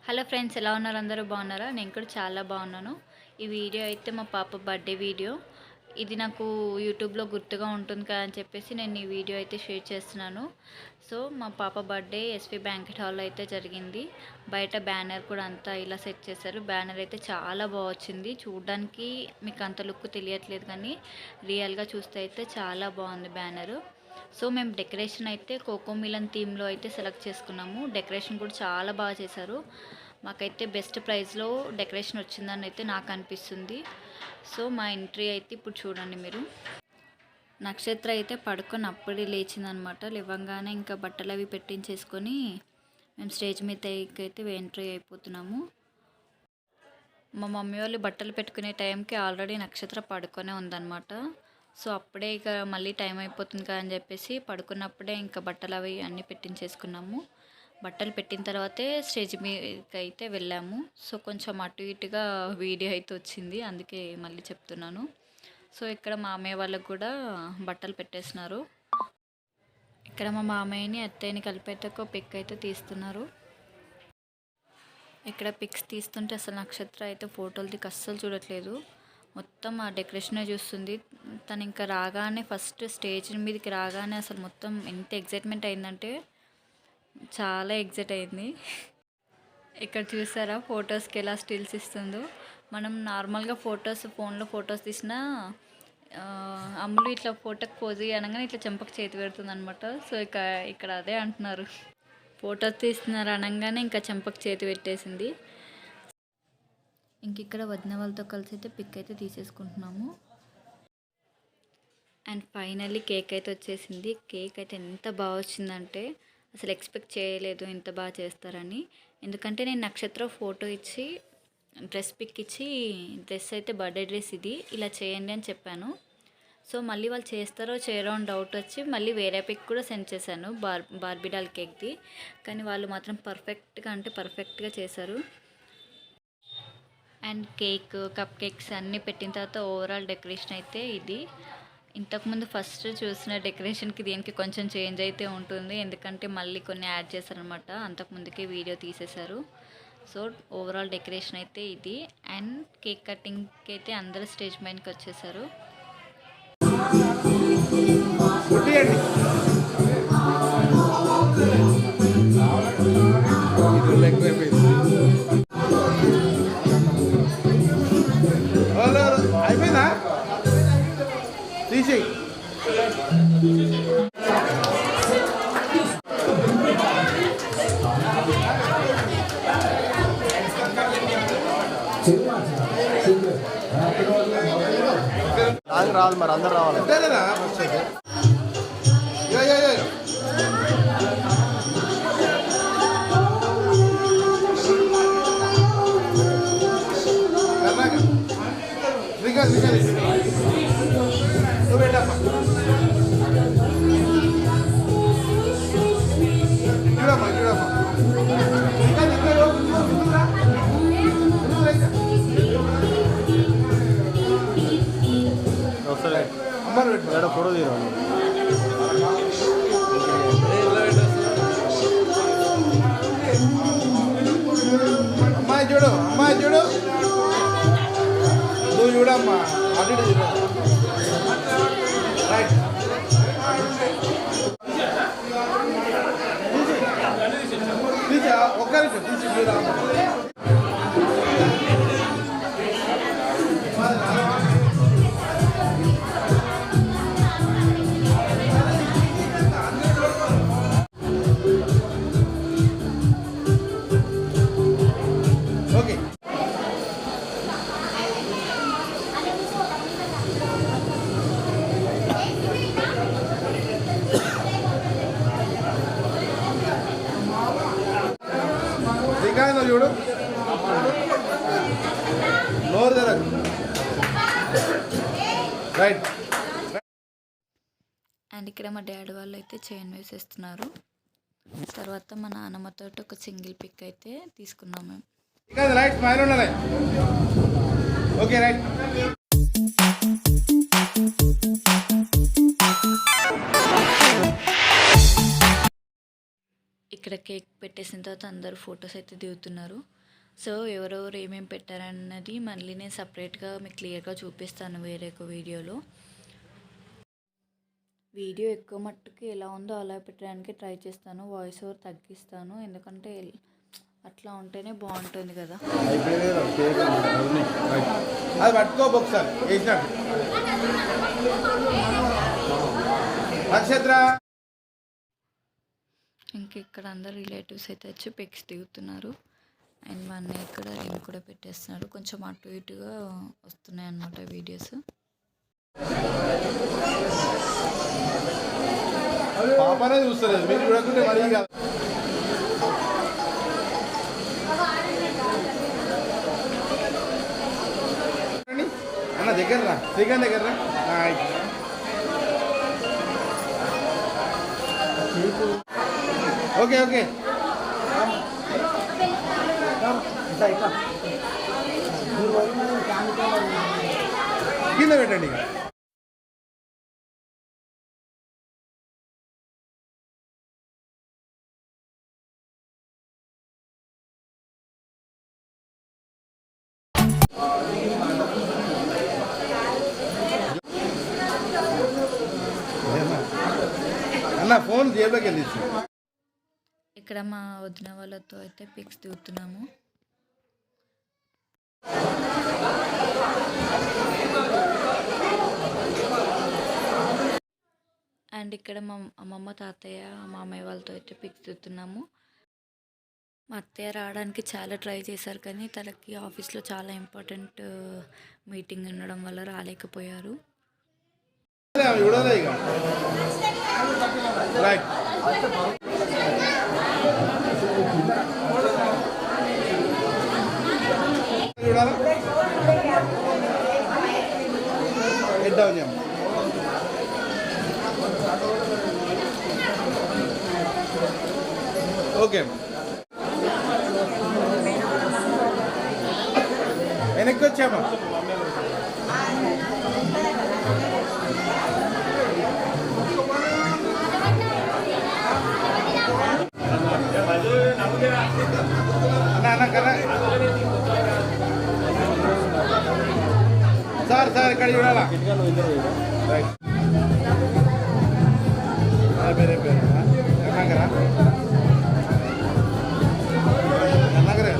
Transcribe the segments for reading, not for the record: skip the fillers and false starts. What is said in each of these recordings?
Hello friends, ఎలా ఉన్నారు? అందరూ బాగున్నారా? నేను కూడా చాలా బాగున్నాను. ఈ వీడియో అయితే మా పాప బర్త్డే వీడియో. ఇది నాకు యూట్యూబ్లో గుర్తుగా ఉంటుంది కదా అని చెప్పేసి నేను ఈ వీడియో అయితే షేర్ చేస్తున్నాను. సో మా పాప బర్త్డే ఎస్వి బ్యాంకెట్ హాల్లో అయితే జరిగింది. బయట బ్యానర్ కూడా అంతా ఇలా సెట్ చేశారు. బ్యానర్ అయితే చాలా బాగా వచ్చింది. చూడడానికి మీకు అంత లుక్ తెలియట్లేదు, కానీ రియల్గా చూస్తే అయితే చాలా బాగుంది బ్యానరు. సో మేము డెకరేషన్ అయితే కోకో మిలన్ థీమ్లో అయితే సెలెక్ట్ చేసుకున్నాము. డెకరేషన్ కూడా చాలా బాగా చేశారు. మాకైతే బెస్ట్ ప్రైజ్లో డెకరేషన్ వచ్చిందని అయితే నాకు అనిపిస్తుంది. సో మా ఎంట్రీ అయితే ఇప్పుడు చూడండి మీరు. నక్షత్ర అయితే పడుకొని అప్పుడే లేచిందనమాట. లేవంగానే ఇంకా బట్టలు అవి పెట్టించేసుకొని మేము స్టేజ్ మీద అయితే ఎంట్రీ అయిపోతున్నాము. మా మమ్మీ వాళ్ళు బట్టలు పెట్టుకునే టైంకి ఆల్రెడీ నక్షత్ర పడుకొనే ఉందన్నమాట. సో అప్పుడే ఇక మళ్ళీ టైం అయిపోతుంది కదా అని చెప్పేసి పడుకున్నప్పుడే ఇంకా బట్టలు అవి అన్నీ పెట్టించేసుకున్నాము. బట్టలు పెట్టిన తర్వాతే స్టేజ్ మీదకి అయితే వెళ్ళాము. సో కొంచెం అటు ఇటుగా వీడియో అయితే వచ్చింది, అందుకే మళ్ళీ చెప్తున్నాను. సో ఇక్కడ మామయ్య వాళ్ళకు కూడా బట్టలు పెట్టేస్తున్నారు. ఇక్కడ మా మామయ్యని అత్తయ్యని కలిపి అయితే ఒక పిక్ అయితే తీస్తున్నారు. ఇక్కడ పిక్స్ తీస్తుంటే అసలు నక్షత్ర అయితే ఫోటోలు దిక్కు అస్సలు చూడట్లేదు, మొత్తం ఆ డెకరేషనే చూస్తుంది. తను ఇంకా రాగానే ఫస్ట్ స్టేజ్ మీదకి రాగానే అసలు మొత్తం ఎంత ఎగ్జైట్మెంట్ అయిందంటే చాలా ఎగ్జైట్ అయింది. ఇక్కడ చూసారా ఫొటోస్కి ఎలా స్టిల్స్ ఇస్తుందో. మనం నార్మల్గా ఫోన్లో ఫొటోస్ తీసినా అమ్ములు ఇట్లా ఫోటోకి పోజ్ అనగానే ఇట్లా చెంపకు చేతి పెడుతుంది అనమాట. సో ఇక్కడ అదే అంటున్నారు, ఫొటోస్ తీస్తున్నారు అనగానే ఇంకా చెంపకు చేతి పెట్టేసింది. ఇంక ఇక్కడ వదిన వాళ్ళతో కలిసి అయితే పిక్ అయితే తీసేసుకుంటున్నాము. అండ్ ఫైనల్లీ కేక్ అయితే వచ్చేసింది. కేక్ అయితే ఎంత బాగా వచ్చిందంటే అసలు ఎక్స్పెక్ట్ చేయలేదు ఇంత బాగా చేస్తారని. ఎందుకంటే నేను నక్షత్ర ఫోటో ఇచ్చి డ్రెస్ పిక్ ఇచ్చి డ్రెస్ అయితే బర్త్డే డ్రెస్ ఇది ఇలా చేయండి అని చెప్పాను. సో మళ్ళీ వాళ్ళు చేస్తారో చేయరో అని డౌట్ వచ్చి మళ్ళీ వేరే పిక్ కూడా సెండ్ చేశాను బార్బీ డాల్ కేక్ది. కానీ వాళ్ళు మాత్రం పర్ఫెక్ట్గా చేశారు. అండ్ కేక్, కప్ కేక్స్ అన్నీ పెట్టిన తర్వాత ఓవరాల్ డెకరేషన్ అయితే ఇది. ఇంతకుముందు ఫస్ట్ చూసిన డెకరేషన్కి దీనికి కొంచెం చేంజ్ అయితే ఉంటుంది, ఎందుకంటే మళ్ళీ కొన్ని యాడ్ చేశారనమాట. అంతకుముందుకే వీడియో తీసేశారు. సో ఓవరాల్ డెకరేషన్ అయితే ఇది. అండ్ కేక్ కటింగ్కి అయితే అందరూ స్టేజ్ పైనకి వచ్చేసారు. అయిపోయిందా తీసి రావాలి, మరి అందరు రావాలి. నువ్వు పెట్టమ్మా, చూడమ్మా చూడమ్మా ఒకసారి అమ్మారు పెట్టు ఏడ ఫోటో తీరాలి. అమ్మాయి చూడు, అమ్మాయి చూడు, నువ్వు చూడమ్మా అటు ఇటు చూడ. రైట్ తీసి ఒక్క నిమిషం తీసి చూడమ్మా. ఓకే శ్రీకాంత్ చూడు, నోరు జరగదు. రైట్. అండ్ ఇక్కడ మా డాడీ వాళ్ళు అయితే చైన్ వేసేస్తున్నారు. తర్వాత మా నాన్నమ్మతో ఒక సింగిల్ పిక్ అయితే తీసుకున్నాం మేము. రైట్ స్మైల్ ఉండాలి. Okay right. ఇక్కడ కేక్ పెట్టేసిన తర్వాత అందరూ ఫొటోస్ అయితే దిగుతున్నారు. సో ఎవరెవరు ఏమేమి పెట్టారన్నది మళ్ళీ నేను సపరేట్గా మీకు క్లియర్గా చూపిస్తాను వేరే ఒక వీడియోలో. వీడియో ఎక్కువ మట్టుకు ఎలా ఉందో అలా పెట్టడానికి ట్రై చేస్తాను. వాయిస్ ఓవర్ తగ్గిస్తాను, ఎందుకంటే అట్లా ఉంటేనే బాగుంటుంది కదా. అది పట్టుకోపు ఒకసారి వేసినట్టు నక్షత్ర. ఇంక ఇక్కడ అందరు రిలేటివ్స్ అయితే వచ్చి పిక్స్ దిగుతున్నారు. అండ్ మా అన్నయ్య ఇక్కడ రింగ్ కూడా పెట్టేస్తున్నారు. కొంచెం అటు ఇటుగా వస్తున్నాయి అన్నమాట వీడియోస్. పాపనే చూస్తలేదు, మీరు చూడకుంటే మరీ కాదు. అన్న దగ్గర రా, శ్రీకాంత్ దగ్గర రా. ఓకే ఓకే కింద పెట్టండి. అన్న ఫోన్ జేబులోకి వెళ్ళింది. ఇక్కడ మా వదిన వాళ్ళతో అయితే పిక్స్ దిగుతున్నాము. అండ్ ఇక్కడ మా అమ్మమ్మ, తాతయ్య, మామయ్య వాళ్ళతో అయితే పిక్స్ దిగుతున్నాము. మా అత్తయ్య రావడానికి చాలా ట్రై చేశారు, కానీ తనకి ఆఫీస్లో చాలా ఇంపార్టెంట్ మీటింగ్ ఉండడం వల్ల రాలేకపోయారు. ఓకే వెనక్కి వచ్చామా. అన్న కదా సార్ సార్ ఇక్కడ చూడాలా. పేరే పేరు కర్ణాకరా కర్ణాకరే.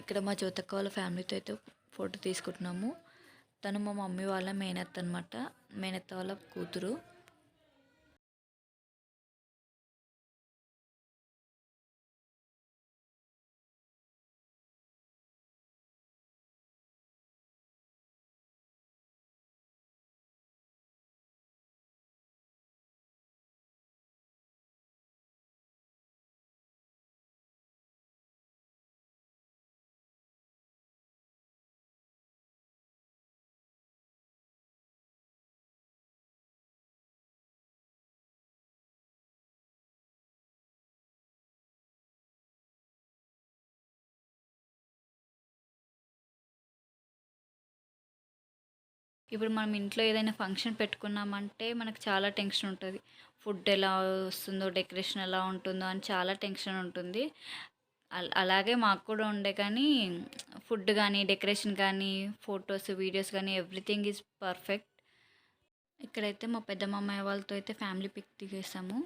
ఇక్కడ మా జ్యోతక్క వాళ్ళ ఫ్యామిలీతో అయితే ఫోటో తీసుకుంటున్నాము. తను మా మమ్మీ వాళ్ళ మేనత్త అనమాట, మేనత్త వాళ్ళ కూతురు. ఇప్పుడు మనం ఇంట్లో ఏదైనా ఫంక్షన్ పెట్టుకున్నామంటే మనకు చాలా టెన్షన్ ఉంటుంది. ఫుడ్ ఎలా వస్తుందో, డెకరేషన్ ఎలా ఉంటుందో అని చాలా టెన్షన్ ఉంటుంది. అలాగే మాకు కూడా ఉండే, కానీ ఫుడ్ కానీ, డెకరేషన్ కానీ, ఫొటోస్, వీడియోస్ కానీ ఎవ్రీథింగ్ ఈజ్ పర్ఫెక్ట్. ఇక్కడైతే మా పెద్ద మామయ్య వాళ్ళతో అయితే ఫ్యామిలీ పిక్ దిగేసాము.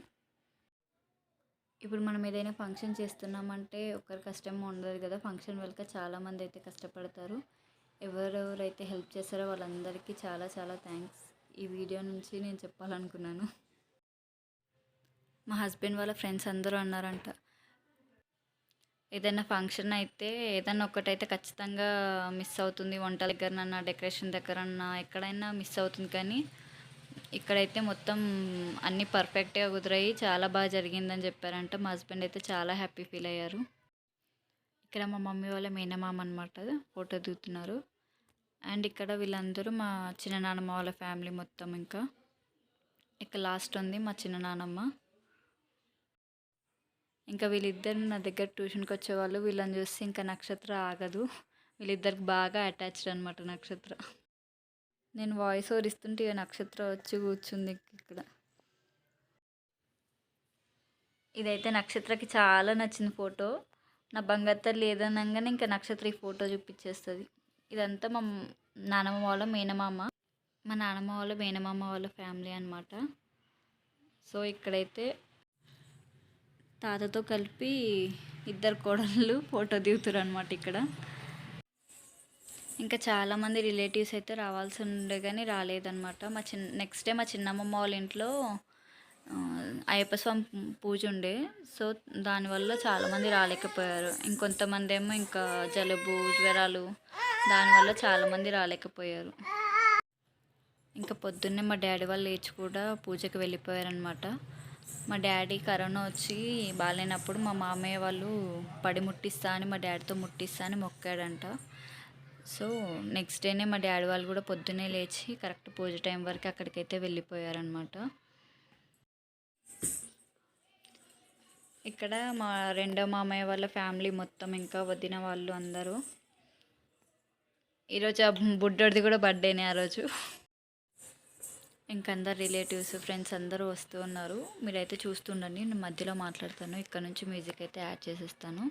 ఇప్పుడు మనం ఏదైనా ఫంక్షన్ చేస్తున్నామంటే ఒకరి కష్టం ఉండదు కదా. ఫంక్షన్ వెనుక చాలామంది అయితే కష్టపడతారు. ఎవరెవరైతే హెల్ప్ చేస్తారో వాళ్ళందరికీ చాలా చాలా థ్యాంక్స్. ఈ వీడియో నుంచి నేను చెప్పాలనుకున్నాను. మా హస్బెండ్ వాళ్ళ ఫ్రెండ్స్ అందరూ అన్నారంట, ఏదైనా ఫంక్షన్ అయితే ఏదైనా ఒకటైతే ఖచ్చితంగా మిస్ అవుతుంది. వంట దగ్గరనన్నా, డెకరేషన్ దగ్గరన్నా, ఎక్కడైనా మిస్ అవుతుంది, కానీ ఇక్కడైతే మొత్తం అన్నీ పర్ఫెక్ట్‌గా కుదిరాయి. చాలా బాగా జరిగిందని చెప్పారంట. మా హస్బెండ్ అయితే చాలా హ్యాపీ ఫీల్ అయ్యారు. ఇక్కడ మా మమ్మీ వాళ్ళ మేనమామ అనమాట ఫోటో దిగుతున్నారు. అండ్ ఇక్కడ వీళ్ళందరూ మా చిన్ననాన్నమ్మ వాళ్ళ ఫ్యామిలీ మొత్తం. ఇంకా ఇక్కడ లాస్ట్ ఉంది మా చిన్ననాన్నమ్మ. ఇంకా వీళ్ళిద్దరు నా దగ్గర ట్యూషన్కి వచ్చేవాళ్ళు. వీళ్ళని చూస్తే ఇంకా నక్షత్ర ఆగదు. వీళ్ళిద్దరికి బాగా అటాచ్డ్ అనమాట నక్షత్ర. నేను వాయిస్ ఓవర్ ఇస్తుంటే ఇక నక్షత్ర వచ్చి కూర్చుంది ఇక్కడ. ఇదైతే నక్షత్రకి చాలా నచ్చిన ఫోటో. నా బంగారు తల్లి ఏదనగానే ఇంకా నక్షత్ర ఈ ఫోటో చూపించేస్తుంది. ఇదంతా మా నానమ్మ వాళ్ళ మేనమామ. మా నానమ్మ వాళ్ళ మేనమామ వాళ్ళ ఫ్యామిలీ అనమాట. సో ఇక్కడైతే తాతతో కలిపి ఇద్దరు కోడళ్ళు ఫోటో దిగుతారు అనమాట ఇక్కడ. ఇంకా చాలామంది రిలేటివ్స్ అయితే రావాల్సి ఉండే కానీ రాలేదన్నమాట. నెక్స్ట్ డే మా చిన్నమ్మమ్మ వాళ్ళ ఇంట్లో అయ్యప్ప స్వామి పూజ ఉండే. సో దానివల్ల చాలామంది రాలేకపోయారు. ఇంకొంతమంది ఏమో ఇంకా జలుబు జ్వరాలు దానివల్ల చాలామంది రాలేకపోయారు. ఇంకా పొద్దున్నే మా డాడీ వాళ్ళు లేచి కూడా పూజకి వెళ్ళిపోయారనమాట. మా డాడీ కరోనా వచ్చి బాగాలేనప్పుడు మా మామయ్య వాళ్ళు పడి ముట్టిస్తా అని మా డాడీతో ముట్టిస్తా అని మొక్కాడంట. సో నెక్స్ట్ డేనే మా డాడీ వాళ్ళు కూడా పొద్దున్నే లేచి కరెక్ట్ పూజ టైం వరకు అక్కడికైతే వెళ్ళిపోయారనమాట. ఇక్కడ మా రెండో మామయ్య వాళ్ళ ఫ్యామిలీ మొత్తం ఇంకా వదిన వాళ్ళు అందరూ. ఈరోజు ఆ బుడ్డోడిది కూడా బర్త్డేనే ఆ రోజు. ఇంకా అందరు రిలేటివ్స్ ఫ్రెండ్స్ అందరూ వస్తూ ఉన్నారు. మీరైతే చూస్తుండండి, నేను మధ్యలో మాట్లాడతాను. ఇక్కడ నుంచి మ్యూజిక్ అయితే యాడ్ చేసేస్తాను.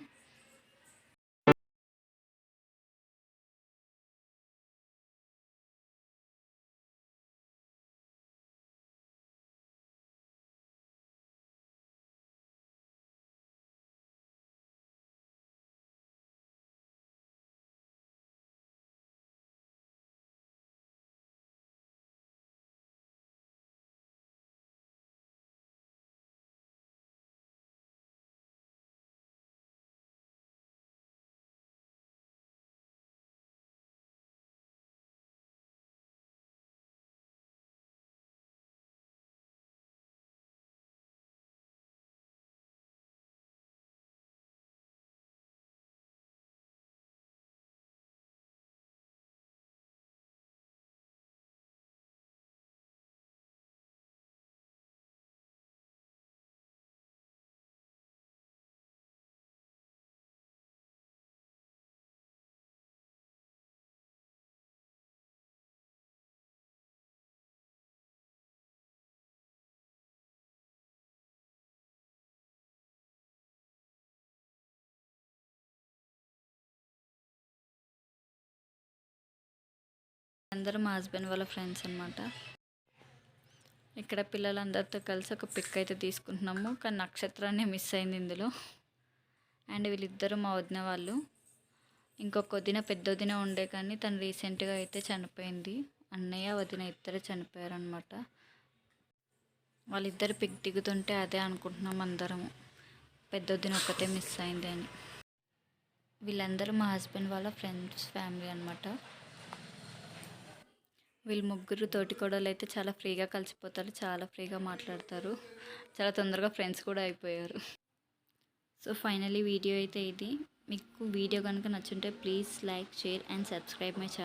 అందరూ మా హస్బెండ్ వాళ్ళ ఫ్రెండ్స్ అనమాట. ఇక్కడ పిల్లలందరితో కలిసి ఒక పిక్ అయితే తీసుకుంటున్నాము. కానీ నక్షత్రాన్ని మిస్ అయింది ఇందులో. అండ్ వీళ్ళిద్దరూ మా వదిన వాళ్ళు. ఇంకొక వదిన పెద్ద వదిన ఉండే కానీ తను రీసెంట్గా అయితే చనిపోయింది. అన్నయ్య వదిన ఇద్దరు చనిపోయారు అనమాట. వాళ్ళిద్దరు పిక్ దిగుతుంటే అదే అనుకుంటున్నాం అందరము, పెద్ద వదిన ఒక్కతే మిస్ అయింది అని. వీళ్ళందరూ మా హస్బెండ్ వాళ్ళ ఫ్రెండ్స్ ఫ్యామిలీ అనమాట. వీళ్ళు ముగ్గురు తోటికోడలు అయితే చాలా ఫ్రీగా కలిసిపోతారు, చాలా ఫ్రీగా మాట్లాడతారు, చాలా తొందరగా ఫ్రెండ్స్ కూడా అయిపోయారు. సో ఫైనలీ వీడియో అయితే ఇది. మీకు వీడియో కనుక నచ్చుంటే please like, share and subscribe my channel.